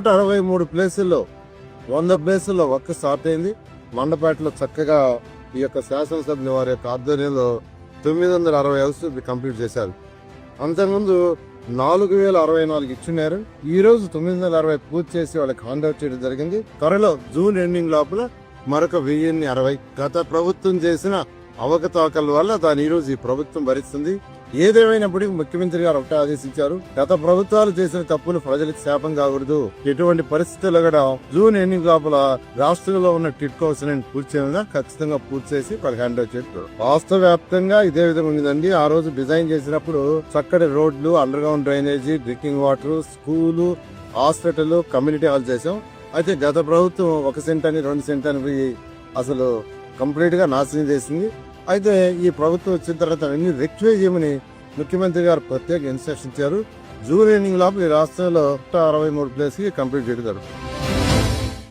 163 ప్లేసుల్లో 100 ప్లేసుల్లో work start అయింది. మండపేటలో చక్కగా ఈ యొక్క శాసనసభ్యుల వారి యొక్క ఆధ్వర్యంలో 960 హౌసెస్ కంప్లీట్ చేశారు. అంతకుముందు 4064 ఇచ్చున్నారు. ఈ రోజు 960 పూర్తి చేసి వాళ్ళకి హ్యాండ్ అవుట్ చేయడం జరిగింది. త్వరలో జూన్ ఎండింగ్ లోపల మరొక 1060. గత ప్రభుత్వం చేసిన అవకతవకల వల్ల దాని ఈ రోజు ఈ ప్రభుత్వం భరిస్తుంది. ఏదేమైనప్పటికీ ముఖ్యమంత్రి గారు ఒకటే ఆదేశించారు, గత ప్రభుత్వాలు చేసిన తప్పులు ప్రజలకు శాపం కాకూడదు. ఎటువంటి పరిస్థితుల్లో కూడా జూన్ ఎండింగ్ లోపల రాష్ట్రంలో ఉన్న టిట్కోస్ పూర్తి చేయగా ఖచ్చితంగా పూర్తి చేసి వాళ్ళకి హ్యాండ్ ఓవర్ చేస్తారు. రాష్ట్ర వ్యాప్తంగా ఇదే విధంగా ఉందండి. ఆ రోజు డిజైన్ చేసినప్పుడు చక్కటి రోడ్లు, under ground drainage, drinking water, school, hospital, community hall చేసాం. అయితే గత ప్రభుత్వం 1 సెంట్ అని 2 సెంట్ అని అసలు కంప్లీట్ గా నాశనం చేసింది. అయితే ఈ ప్రభుత్వం వచ్చిన తర్వాత అన్ని రెక్టిఫై చేయమని ముఖ్యమంత్రి గారు ప్రత్యేక ఇన్స్ట్రక్షన్ ఇచ్చారు. జూన్ ఎండింగ్ లోపల ఈ రాష్ట్రంలో 163 ప్లేస్ కి కంప్లీట్ చేయగలరు.